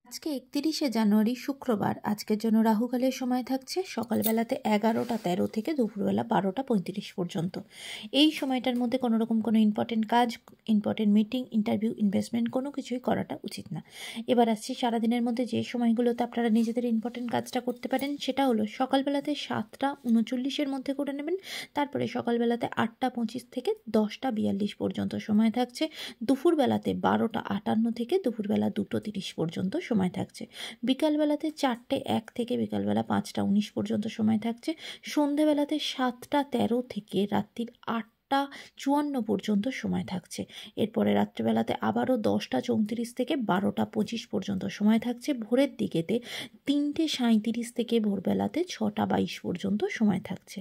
আজকে ৩১শে জানুয়ারি শুক্রবার। আজকের জন্য রাহুকালের সময় থাকছে সকালবেলাতে ১১টা ১৩ থেকে দুপুরবেলা ১২টা ৩৫ পর্যন্ত। এই সময়টার মধ্যে কোনো রকম কোনো ইম্পর্টেন্ট কাজ, ইম্পর্টেন্ট মিটিং, ইন্টারভিউ, ইনভেস্টমেন্ট কোনো কিছুই করাটা উচিত না। এবার আসছি সারাদিনের মধ্যে যে সময়গুলোতে আপনারা নিজেদের ইম্পর্টেন্ট কাজটা করতে পারেন, সেটা হলো সকালবেলাতে ৭টা ৩৯-এর মধ্যে করে নেবেন। তারপরে সকালবেলাতে ৮টা ২৫ থেকে ১০টা ৪২ পর্যন্ত সময় থাকছে। দুপুরবেলাতে ১২টা ৫৮ থেকে দুপুরবেলা ২টো ৩০ পর্যন্ত সময় থাকছে। বিকালবেলাতে ৪টে ১ থেকে বিকালবেলা ৫টা ১৯ পর্যন্ত সময় থাকছে। সন্ধেবেলাতে ৭টা ১৩ থেকে রাত্রির ৮টা ৫৪ পর্যন্ত সময় থাকছে। এরপরে রাত্রিবেলাতে আবারও ১০টা ৩৪ থেকে ১২টা ২৫ পর্যন্ত সময় থাকছে। ভোরের দিকেতে ৩টে ৩৭ থেকে ভোরবেলাতে ৬টা ২২ পর্যন্ত সময় থাকছে।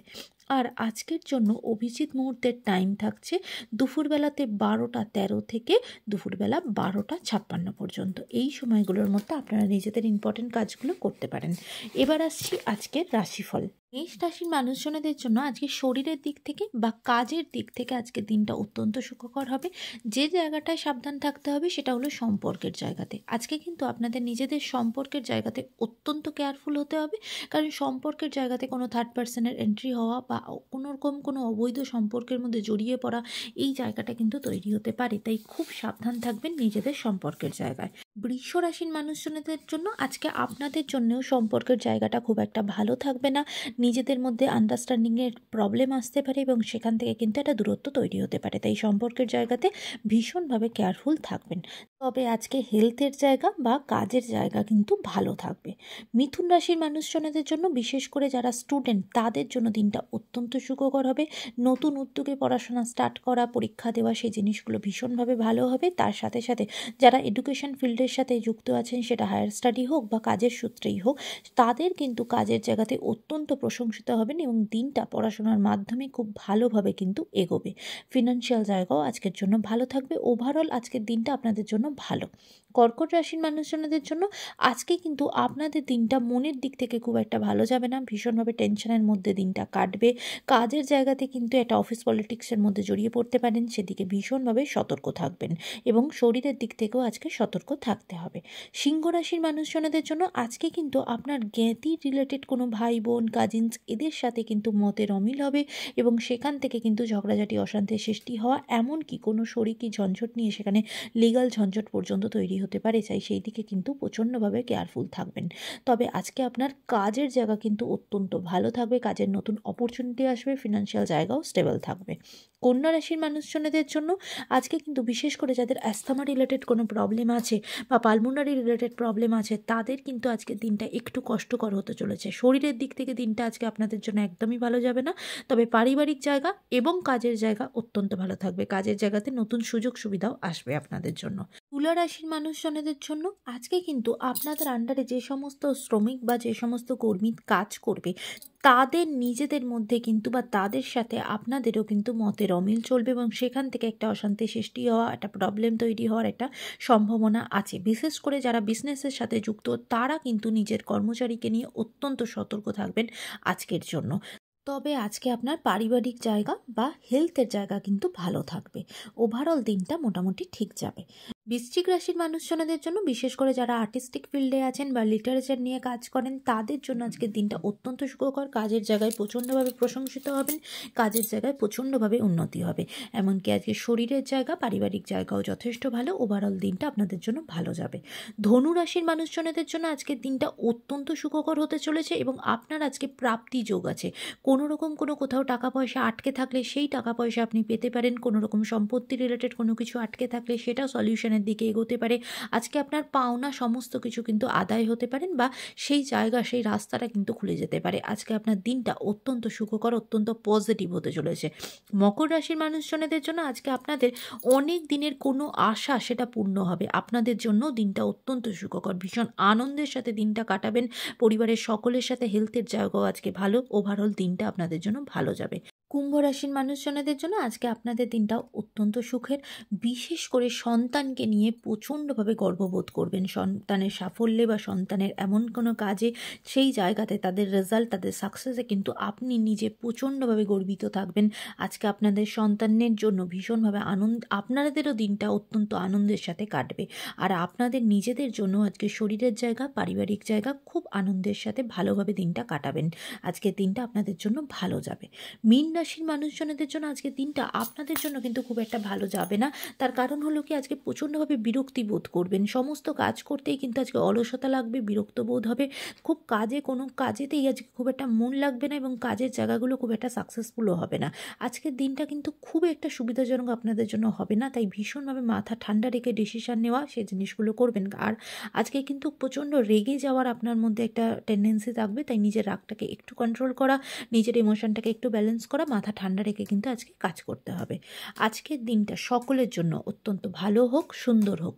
আর আজকের জন্য অভিজিৎ মুহূর্তের টাইম থাকছে দুপুরবেলাতে ১২টা ১৩ থেকে দুপুরবেলা ১২টা ৫৬ পর্যন্ত। এই সময়গুলোর মধ্যে আপনারা নিজেদের ইম্পর্টেন্ট কাজগুলো করতে পারেন। এবার আসছি আজকের রাশিফল। মেষ রাশির মানুষজনদের জন্য আজকে শরীরের দিক থেকে বা কাজের দিক থেকে আজকের দিনটা অত্যন্ত সুখকর হবে। যে জায়গাটায় সাবধান থাকতে হবে সেটা হলো সম্পর্কের জায়গাতে। আজকে কিন্তু আপনাদের নিজেদের সম্পর্কের জায়গাতে অত্যন্ত কেয়ারফুল হতে হবে, কারণ সম্পর্কের জায়গাতে কোনো থার্ড পার্সনের এন্ট্রি হওয়া বা কোনোরকম কোনো অবৈধ সম্পর্কের মধ্যে জড়িয়ে পড়া, এই জায়গাটা কিন্তু তৈরি হতে পারে। তাই খুব সাবধান থাকবেন নিজেদের সম্পর্কের জায়গায়। বৃষ রাশির মানুষজনদের জন্য আজকে আপনাদের জন্যও সম্পর্কের জায়গাটা খুব একটা ভালো থাকবে না। নিজেদের মধ্যে আন্ডারস্ট্যান্ডিংয়ের প্রবলেম আসতে পারে এবং সেখান থেকে কিন্তু একটা দূরত্ব তৈরি হতে পারে। তাই সম্পর্কের জায়গাতে ভীষণভাবে কেয়ারফুল থাকবেন। তবে আজকে হেলথের জায়গা বা কাজের জায়গা কিন্তু ভালো থাকবে। মিথুন রাশির মানুষজনদের জন্য, বিশেষ করে যারা স্টুডেন্ট, তাদের জন্য দিনটা অত্যন্ত সুখকর হবে। নতুন উদ্যোগে পড়াশোনা স্টার্ট করা, পরীক্ষা দেওয়া, সেই জিনিসগুলো ভীষণভাবে ভালো হবে। তার সাথে সাথে যারা এডুকেশন ফিল্ডের সাথে যুক্ত আছেন, সেটা হায়ার স্টাডি হোক বা কাজের সূত্রেই হোক, তাদের কিন্তু কাজের জায়গাতে অত্যন্ত প্রশংসিত হবেন এবং দিনটা পড়াশোনার মাধ্যমে খুব ভালোভাবে কিন্তু এগোবে। ফিনান্সিয়াল জায়গাও আজকের জন্য ভালো থাকবে। ওভারঅল আজকের দিনটা আপনাদের জন্য ভালো। কর্কট রাশির মানুষজনদের জন্য আজকে কিন্তু আপনাদের দিনটা মনের দিক থেকে খুব একটা ভালো যাবে না। ভীষণভাবে টেনশনের মধ্যে দিনটা কাটবে। কাজের জায়গাতে কিন্তু একটা অফিস পলিটিক্সের মধ্যে জড়িয়ে পড়তে পারেন, সেদিকে ভীষণভাবে সতর্ক থাকবেন এবং শরীরের দিক থেকেও আজকে সতর্ক থাকতে হবে। সিংহ রাশির মানুষজনদের জন্য আজকে কিন্তু আপনার জ্ঞাতি রিলেটেড কোনো ভাই বোন, কাজিনস, এদের সাথে কিন্তু মতের অমিল হবে এবং সেখান থেকে কিন্তু ঝগড়াঝাটি, অশান্তির সৃষ্টি হওয়া, এমনকি কোনো শরিকি ঝঞ্ঝট নিয়ে সেখানে লিগাল ঝঞ্ঝট পর্যন্ত তৈরি হতে পারে। চাই সেই দিকে কিন্তু প্রচণ্ডভাবে কেয়ারফুল থাকবেন। তবে আজকে আপনার কাজের জায়গা কিন্তু অত্যন্ত ভালো থাকবে। কাজের নতুন অপরচুনিটি আসবে। ফিনান্সিয়াল জায়গাও স্টেবল থাকবে। কন্যা রাশির মানুষজনদের জন্য আজকে কিন্তু বিশেষ করে যাদের অ্যাস্থমা রিলেটেড কোনো প্রবলেম আছে বা পালমোনারি রিলেটেড প্রবলেম আছে, তাদের কিন্তু আজকের দিনটা একটু কষ্টকর হতে চলেছে। শরীরের দিক থেকে দিনটা আজকে আপনাদের জন্য একদমই ভালো যাবে না। তবে পারিবারিক জায়গা এবং কাজের জায়গা অত্যন্ত ভালো থাকবে। কাজের জায়গাতে নতুন সুযোগ সুবিধাও আসবে আপনাদের জন্য। তুলা রাশির মানুষজনদের জন্য আজকে কিন্তু আপনাদের আন্ডারে যে সমস্ত শ্রমিক বা যে সমস্ত কর্মী কাজ করবে, তাদের নিজেদের মধ্যে কিন্তু বা তাদের সাথে আপনাদেরও কিন্তু মতের অমিল চলবে এবং সেখান থেকে একটা অশান্তি সৃষ্টি হওয়া, একটা প্রবলেম তৈরি হওয়ার একটা সম্ভাবনা আছে। বিশেষ করে যারা বিজনেসের সাথে যুক্ত, তারা কিন্তু নিজের কর্মচারীকে নিয়ে অত্যন্ত সতর্ক থাকবেন আজকের জন্য। তবে আজকে আপনার পারিবারিক জায়গা বা হেলথের জায়গা কিন্তু ভালো থাকবে। ওভারঅল দিনটা মোটামুটি ঠিক যাবে। বৃশ্চিক রাশির মানুষজনদের জন্য, বিশেষ করে যারা আর্টিস্টিক ফিল্ডে আছেন বা লিটারেচার নিয়ে কাজ করেন, তাদের জন্য আজকের দিনটা অত্যন্ত সুখকর। কাজের জায়গায় প্রচণ্ডভাবে প্রশংসিত হবেন, কাজের জায়গায় প্রচণ্ডভাবে উন্নতি হবে। এমনকি আজকে শরীরের জায়গা, পারিবারিক জায়গাও যথেষ্ট ভালো। ওভারঅল দিনটা আপনাদের জন্য ভালো যাবে। ধনু রাশির মানুষজনদের জন্য আজকের দিনটা অত্যন্ত সুখকর হতে চলেছে এবং আপনার আজকে প্রাপ্তি যোগ আছে। কোনো রকম কোনো কোথাও টাকা পয়সা আটকে থাকলে সেই টাকা পয়সা আপনি পেতে পারেন। কোনো রকম সম্পত্তি রিলেটেড কোনো কিছু আটকে থাকলে সেটা সলিউশনের দিকে এগোতে পারে। আজকে আপনার পাওনা সমস্ত কিছু কিন্তু আদায় হতে পারেন বা সেই জায়গা, সেই রাস্তাটা কিন্তু খুলে যেতে পারে। আজকে আপনার দিনটা অত্যন্ত সুখকর, অত্যন্ত পজিটিভ হতে চলেছে। মকর রাশির মানুষজনদের জন্য আজকে আপনাদের অনেক দিনের কোনো আশা, সেটা পূর্ণ হবে। আপনাদের জন্য দিনটা অত্যন্ত সুখকর। ভীষণ আনন্দের সাথে দিনটা কাটাবেন। পরিবারের সকলের সাথে হেলথের জায়গাও আজকে ভালো। ওভারঅল দিনটা আপনাদের জন্য ভালো যাবে। কুম্ভ রাশির মানুষজনেদের জন্য আজকে আপনাদের দিনটা অত্যন্ত সুখের। বিশেষ করে সন্তানকে নিয়ে প্রচণ্ডভাবে গর্ববোধ করবেন। সন্তানের সাফল্যে বা সন্তানের এমন কোনো কাজে, সেই জায়গাতে তাদের রেজাল্ট, তাদের সাকসেসে কিন্তু আপনি নিজে প্রচণ্ডভাবে গর্বিত থাকবেন। আজকে আপনাদের সন্তানের জন্য ভীষণভাবে আপনাদেরও দিনটা অত্যন্ত আনন্দের সাথে কাটবে। আর আপনাদের নিজেদের জন্য আজকে শরীরের জায়গা, পারিবারিক জায়গা খুব আনন্দের সাথে ভালোভাবে দিনটা কাটাবেন। আজকের দিনটা আপনাদের জন্য ভালো যাবে। মীন রাশির মানুষজনদের জন্য আজকের দিনটা আপনাদের জন্য কিন্তু খুব একটা ভালো যাবে না। তার কারণ হলো কি, আজকে প্রচণ্ডভাবে বিরক্তি বোধ করবেন। সমস্ত কাজ করতেই কিন্তু আজকে অলসতা লাগবে, বিরক্ত বোধ হবে। খুব কোনো কাজেতেই আজকে খুব একটা মন লাগবে না এবং কাজের জায়গাগুলো খুব একটা সাকসেসফুলও হবে না। আজকের দিনটা কিন্তু খুব একটা সুবিধাজনক আপনাদের জন্য হবে না, তাই ভীষণভাবে মাথা ঠান্ডা রেখে ডিসিশন নেওয়া, সেই জিনিসগুলো করবেন। আর আজকে কিন্তু প্রচণ্ড রেগে যাওয়ার আপনার মধ্যে একটা টেন্ডেন্সি থাকবে, তাই নিজের রাগটাকে একটু কন্ট্রোল করা, নিজের ইমোশনটাকে একটু ব্যালেন্স করা, মাথা ঠান্ডা রেখে কিন্তু আজকে কাজ করতে হবে। আজকের দিনটা সকলের জন্য অত্যন্ত ভালো হোক, সুন্দর হোক।